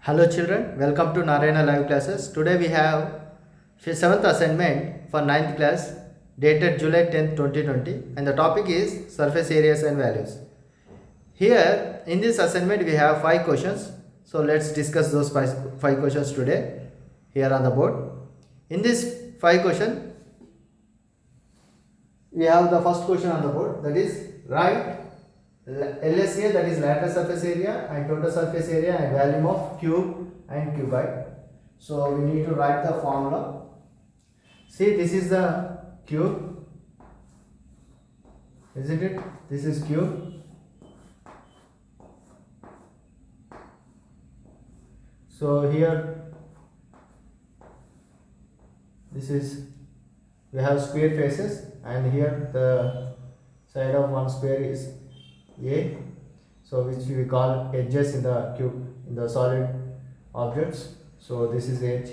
Hello children, welcome to Narayana Live Classes. Today we have 7th assignment for 9th class dated July 10th, 2020 and the topic is surface areas and values. Here in this assignment we have 5 questions. So let's discuss those 5 questions today here on the board. In this 5 question we have the first question on the board, that is write LSA, that is lateral surface area, and total surface area and volume of cube and cuboid. So we need to write the formula. See, this is the cube, isn't it? This is cube. So here this is, we have square faces, and here the side of one square is A, so which we call edges in the cube, in the solid objects. So this is edge,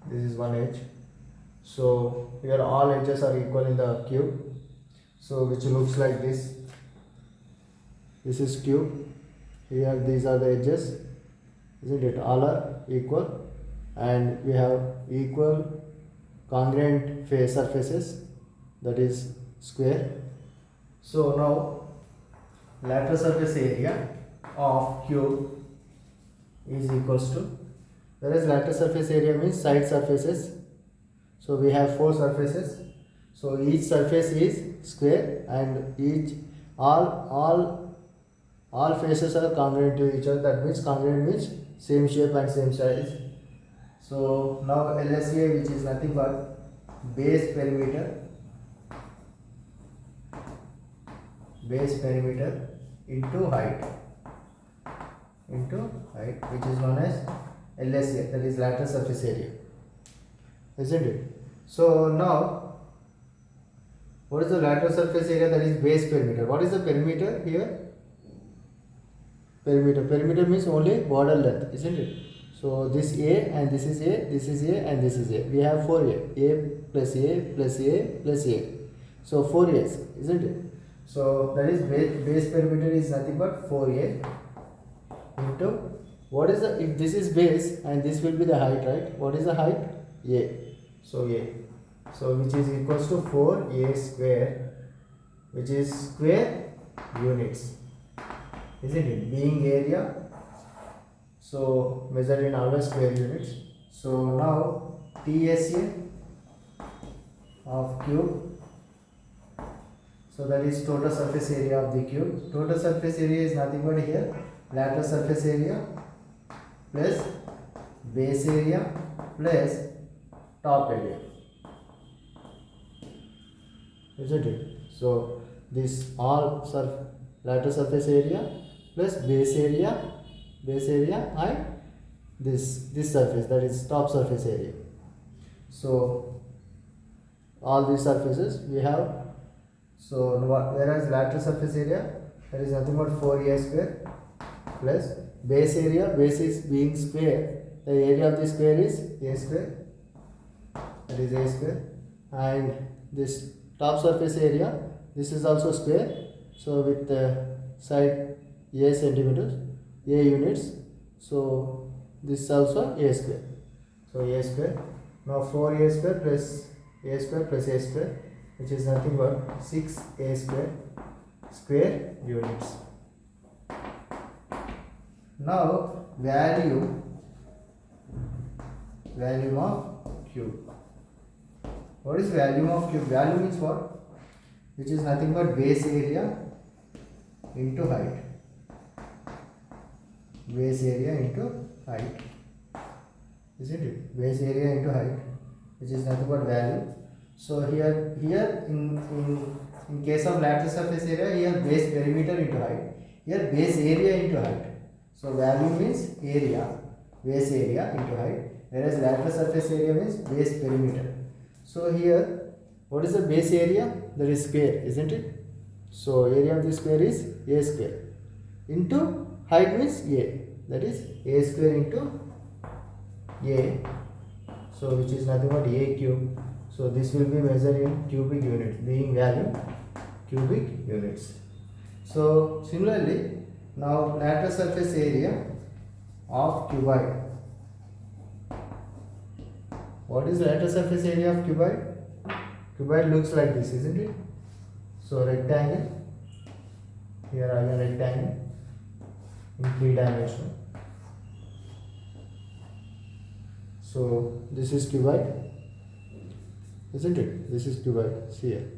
this is one edge. So here all edges are equal in the cube, so which looks like this. This is cube. Here these are the edges, isn't it? All are equal, and we have equal congruent face surfaces, that is square. So now lateral surface area of cube is equals to, whereas lateral surface area means side surfaces. So we have 4 surfaces, so each surface is square, and each all faces are congruent to each other. That means congruent means same shape and same size. So now LSA, which is nothing but base perimeter into height, which is known as LSA, that is lateral surface area, isn't it? So now what is the lateral surface area? That is base perimeter. What is the perimeter here? Perimeter means only border length, isn't it? So this A and this is A, this is A and this is A. We have 4A, A plus A plus A plus A. So 4 A's, isn't it? So that is base perimeter is nothing but 4A into, what is the, if this is base and this will be the height, right? What is the height? A. So A. So which is equals to 4A square, which is square units, isn't it? Being area, so measured in always square units. So now TSA of cube, so that is total surface area of the cube. Total surface area is nothing but here lateral surface area plus base area plus top area, isn't it? So this all lateral surface area plus base area and this surface, that is top surface area. So all these surfaces we have. So whereas lateral surface area, that is nothing but 4A square plus base area, base is being square, the area of the square is A square, that is A square, and this top surface area, this is also square, so with the side A centimeters, A units, so this is also A square, so A square. Now 4A square plus A square plus A square, which is nothing but 6A square units. Now volume of cube. What is volume of cube? Volume means what? Which is nothing but base area into height. Base area into height, isn't it? Base area into height, which is nothing but volume. So here in case of lateral surface area, here base perimeter into height, here base area into height. So volume means area, base area into height, whereas lateral surface area means base perimeter. So here, what is the base area? That is square, isn't it? So area of the square is A square into height means A, that is A square into A, so which is nothing but A cube. So this will be measured in cubic units, being value cubic units. So similarly, now lateral surface area of cuboid, what is lateral surface area of cuboid? Cuboid looks like this, isn't it? So rectangle, here I have a rectangle in 3 dimension. So this is cuboid, isn't it? This is cuboid. See here.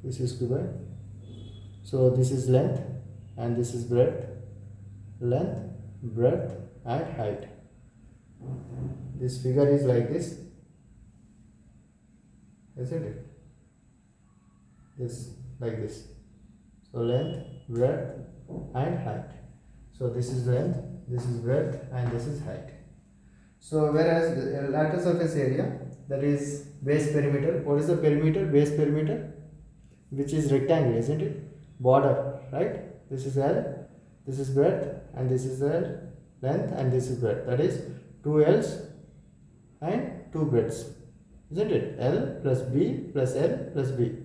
This is cuboid. So this is length and this is breadth. Length, breadth and height. This figure is like this, isn't it? This like this. So length, breadth and height. So this is length, this is breadth and this is height. So whereas the lateral surface area, that is base perimeter. What is the perimeter? Base perimeter, which is rectangle, isn't it? Border, right? This is L, this is breadth and this is the length and this is breadth. That is 2 L's and 2 breadths, isn't it? L plus B plus L plus B.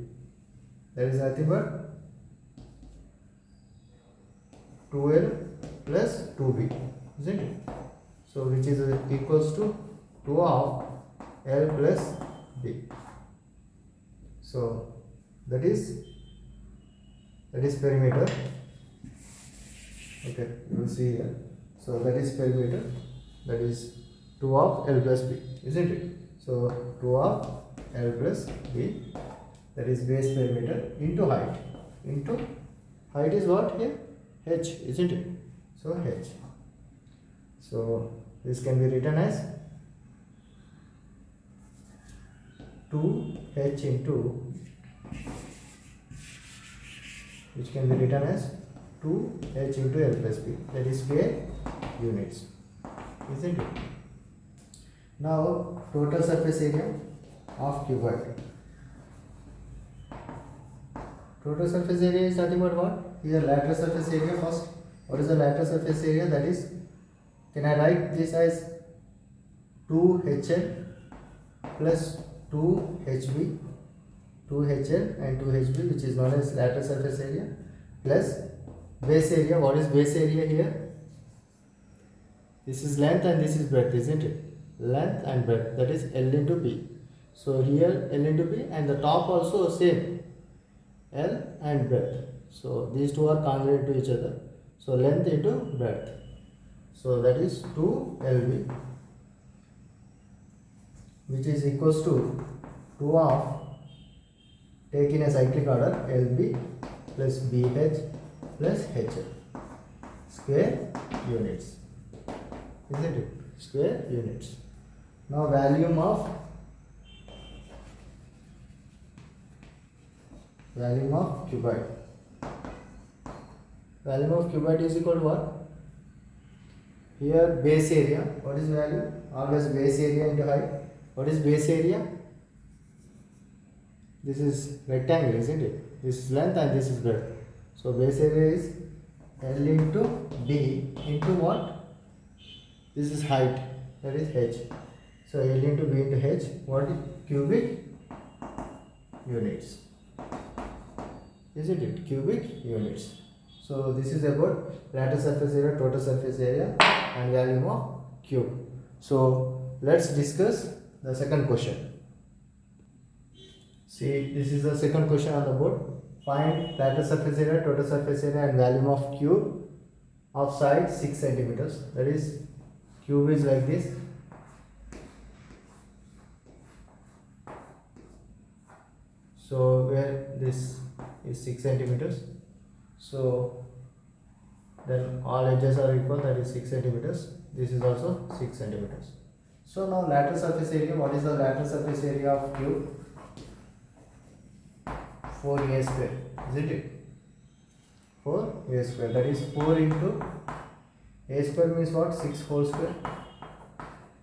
That is nothing but 2L plus 2B, isn't it? So which is equals to 2 of L plus B. So that is perimeter. Okay, you will see here. So that is perimeter. That is 2 of L plus B, isn't it? So 2 of L plus B. That is base perimeter into height. Into height is what here? H, isn't it? So H. So this can be written as 2H into, which can be written as 2H into L plus B. That is square units, isn't it? Now total surface area of cuboid. Total surface area is nothing but what? Here lateral surface area first. What is the lateral surface area? That is, can I write this as 2HL plus 2HB, 2HL and 2HB, which is known as lateral surface area, plus base area. What is base area here? This is length and this is breadth, isn't it? Length and breadth, that is L into B. So here L into B and the top also same, L and breadth. So these two are congruent to each other. So length into breadth. So that is 2LB, which is equals to 2 of, take in a cyclic order, LB plus BH plus HL, square units, isn't it? Square units. Now volume of cuboid. Volume of cuboid is equal to what? Here base area. What is value? Always base area into height. What is base area? This is rectangle, isn't it? This is length and this is breadth. So base area is L into B into what? This is height. That is H. So L into B into H. What is cubic units? Isn't it? Cubic units. So this is about lateral surface area, total surface area and volume of cube. So let's discuss the second question. See, this is the second question on the board. Find lateral surface area, total surface area and volume of cube of side 6 centimeters. That is, cube is like this. So where this is 6 centimeters. So then all edges are equal, that is 6 centimeters. This is also 6 centimeters. So now lateral surface area. What is the lateral surface area of cube? 4a square, isn't it? 4a square. That is 4 into a square means what? 6 whole square.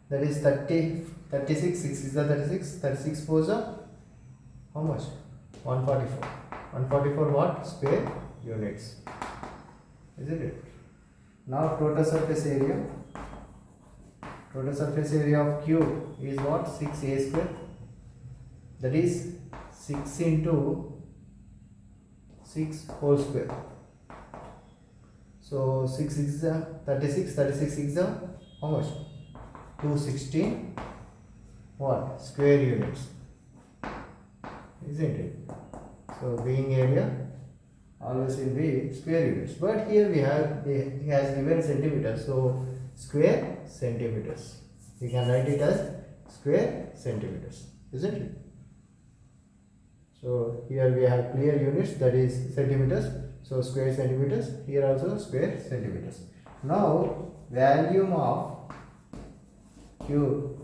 That is 30, 36. 6 is the 36. 36 4s are how much? 144. 144 what? Square units, isn't it? Now total surface area. Total surface area of cube is what? 6a square. That is 6 into 6 whole square. So 6 is 36. 36 is how much? 216 what? Square units, isn't it? So being area always will be square units, but here he has given centimeters, so square centimeters. We can write it as square centimeters, isn't it? So here we have clear units, that is centimeters, so square centimeters. Here also square centimeters. Now volume of cube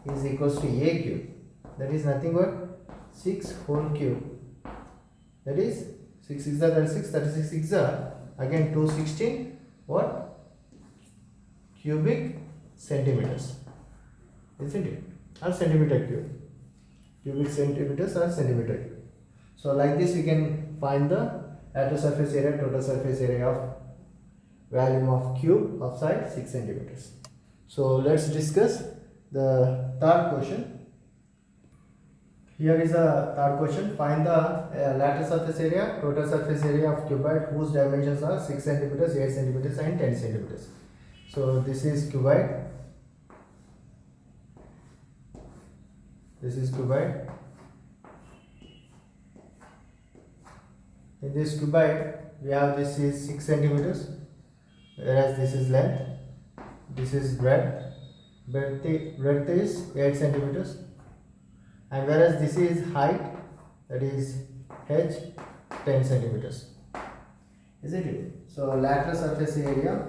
is equals to a cube, that is nothing but 6 whole cube, that is 6 6 are 36, 36 6 are again 216 what? Cubic centimeters, isn't it? Or centimeter cube. Cubic centimeters or centimeter cube. So like this we can find the lateral surface area, total surface area of volume of cube of side 6 centimeters. So let's discuss the third question. Here is a third question. Find the lateral surface area, total surface area of cuboid whose dimensions are 6 centimeters, 8 centimeters and 10 centimeters. So this is cuboid. This is cuboid. In this cuboid, we have this is 6 centimeters, whereas this is length. This is breadth. Breadth is 8 centimeters, and whereas this is height, that is h 10 centimeters. Isn't it? So lateral surface area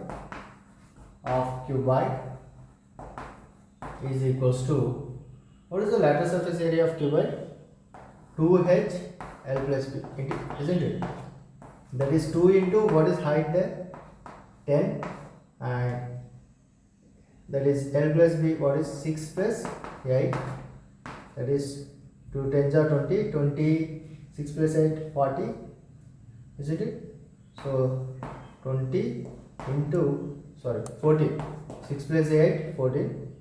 of cuboid is equals to, what is the lateral surface area of cuboid? 2h L plus B, isn't it? That is 2 into what is height there? 10, and that is L plus B, what is 6 plus 8, that is 2 10s are 20, 26 plus 8 40, isn't it? So 20 into 14, 6 plus 8 14,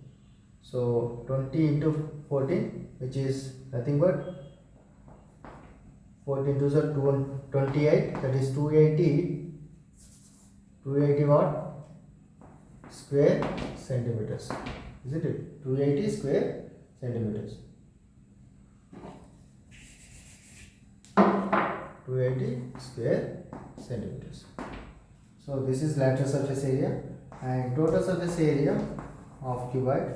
so 20 into 14, which is nothing but 14 to are 28, that is 280 what? Square centimeters, isn't it? 280 square centimeters. 280 square centimeters. So this is lateral surface area, and total surface area of cuboid,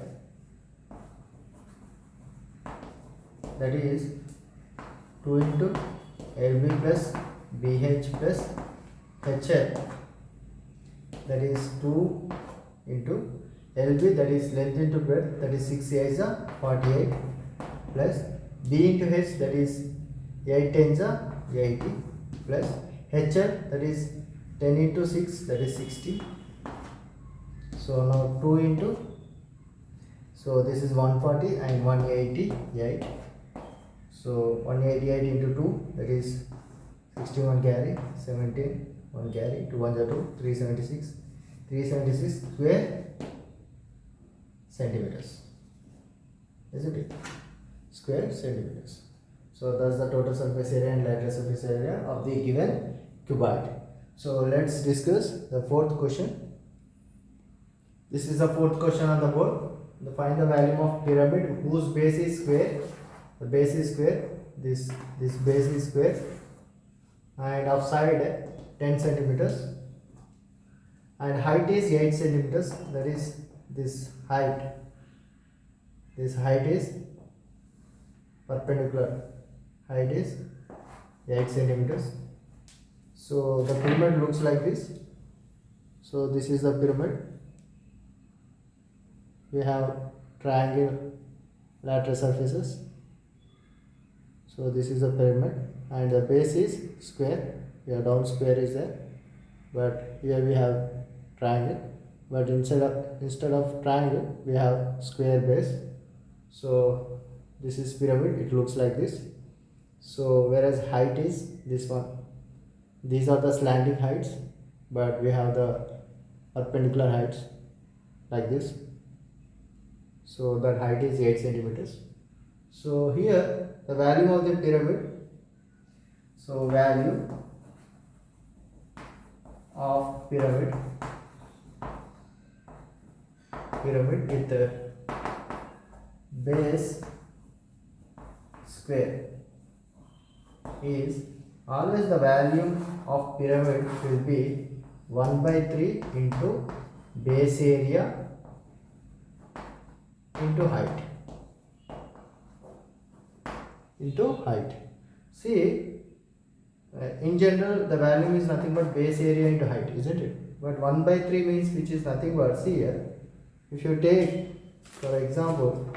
that is 2 into LB plus BH plus HL, that is 2 into LB, that is length into breadth, that is 6 8s are 48, plus B into H, that is 8 10s are 80, plus HL, that is 10 into 6, that is 60. So now 2 into, so this is 140 and 188. So 188 into 2, that is 61 carry, 17 1 carry, 2 1 2, 376 square centimeters, isn't it? Square centimeters. So that's the total surface area and lateral surface area of the given cuboid. So let's discuss the fourth question. This is the fourth question on the board. Find the volume of pyramid whose base is square. The base is square. This base is square, and of side 10 centimeters, and height is 8 centimeters. That is this height. This height is perpendicular. Height is 8 centimeters. So the pyramid looks like this. So this is the pyramid. We have triangle lateral surfaces. So this is a pyramid, and the base is square. Here down square is there, but here we have triangle. But instead of triangle, we have square base. So this is pyramid. It looks like this. So whereas height is this one. These are the slanting heights, but we have the perpendicular heights like this. So that height is 8 centimeters. So here the value of the pyramid. So value of pyramid with base square is always the value of pyramid will be 1 by 3 into base area into height. See, in general the value is nothing but base area into height, isn't it? But 1 by 3 means which is nothing but, see here, if you take for example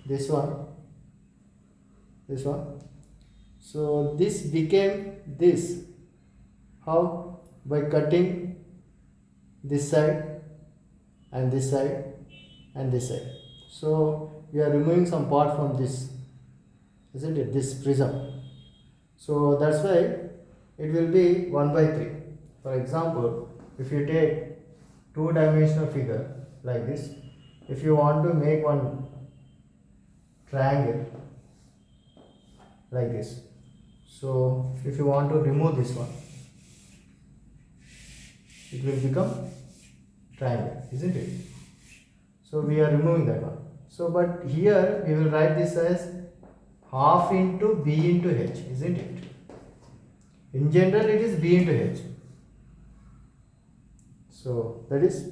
this one, so this became this. How? By cutting this side and this side and this side. So we are removing some part from this, isn't it, this prism. So that's why it will be 1 by 3. For example, if you take two-dimensional figure like this, if you want to make one triangle like this, so if you want to remove this one, it will become triangle, isn't it? So we are removing that one. So but here we will write this as half into b into h, isn't it? In general it is b into h. So that is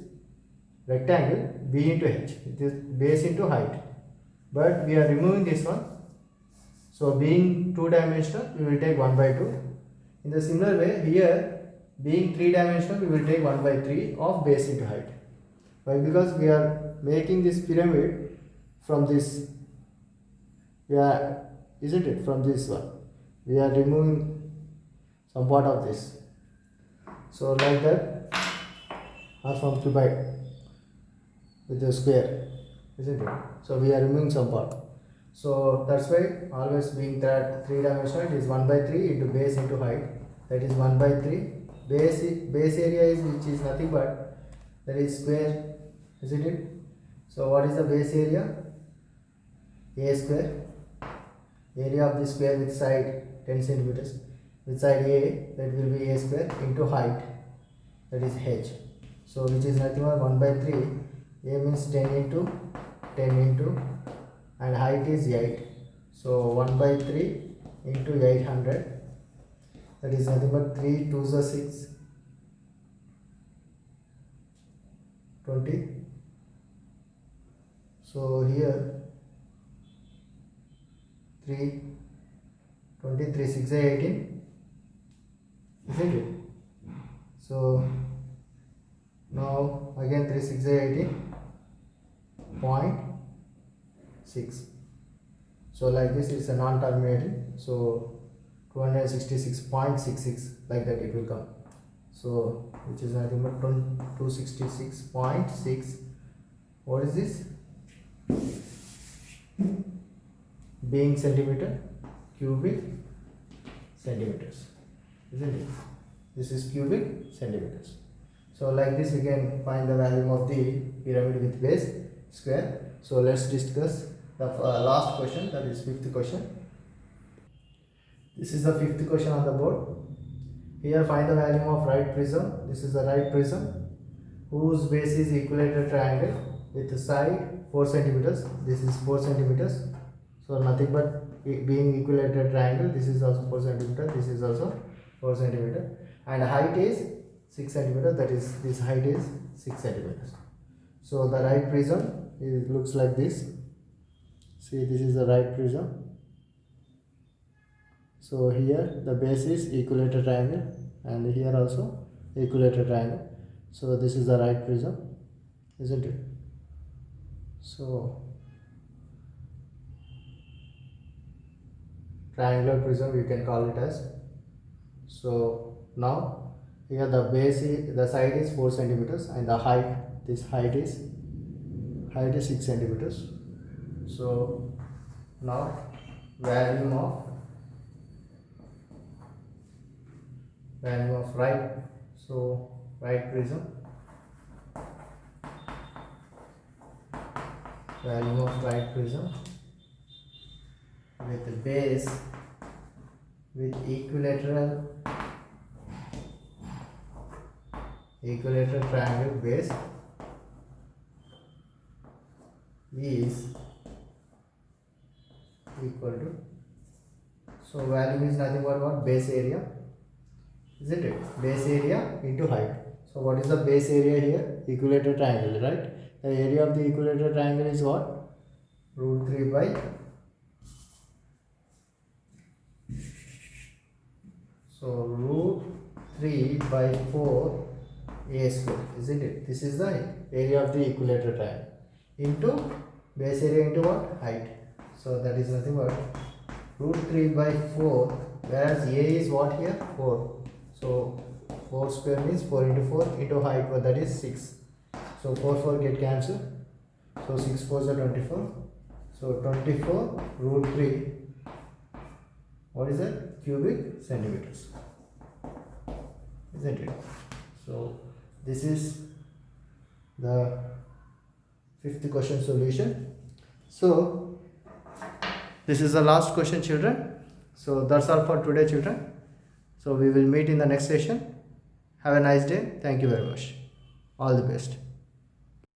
rectangle b into h. It is base into height. But we are removing this one. So being two-dimensional, we will take 1 by 2. In the similar way, here being three-dimensional, we will take 1 by 3 of base into height. Why? Because we are making this pyramid from this. Isn't it? From this one. We are removing some part of this. So like that, or from cuboid with the square, isn't it? So we are removing some part. So that's why always being that three-dimensional, it is 1 by 3 into base into height. That is 1 by 3. Base area is which is nothing but that is square, isn't it? So what is the base area? A square. Area of the square with side 10 centimeters. With side A, that will be A square into height, that is h. So which is nothing but 1 by 3. A means 10 into and height is 8. So 1 by 3 into 800, that is nothing but 3 2s are 6, 20. So here 3 23 6 are 18, isn't it? So now again 3 6 are 18.6. So like this is a non-terminating. So 266.66, like that it will come. So which is nothing but 266.6. What is this? Being centimeter, cubic centimeters, isn't it? This is cubic centimeters. So like this we can find the value of the pyramid with base square. So let's discuss the last question, that is fifth question. This is the fifth question on the board. Here find the value of right prism. This is the right prism whose base is equilateral triangle with the side 4 centimeters. This is 4 centimeters. So nothing but being equilateral triangle. This is also 4 centimeter. This is also 4 centimeter. And height is 6 centimeters. That is, this height is 6 centimeters. So the right prism looks like this. See, this is the right prism. So here the base is equilateral triangle and here also equilateral triangle. So this is the right prism, isn't it? So triangular prism you can call it as. So now here the base is, the side is 4 centimeters and the height, this height is 6 centimeters. So now value of right, so right prism, value of right prism with the base with equilateral triangle base is equal to, so value is nothing but what, base area, isn't it? Base area into height. So what is the base area here? Equilateral triangle, right? The area of the equilateral triangle is what? Root 3 by, so root 3 by 4 a square, isn't it? This is the area of the equilateral triangle into base area into what? Height. So that is nothing but root 3 by 4, whereas a is what here? 4. So 4 square means 4 into 4 into height, but that is 6. So 4 get cancelled. So 6 4s are 24. So 24 root 3, what is that? Cubic centimeters, isn't it? So this is the fifth question solution. So this is the last question, children. So that's all for today, children. So we will meet in the next session. Have a nice day. Thank you very much. All the best.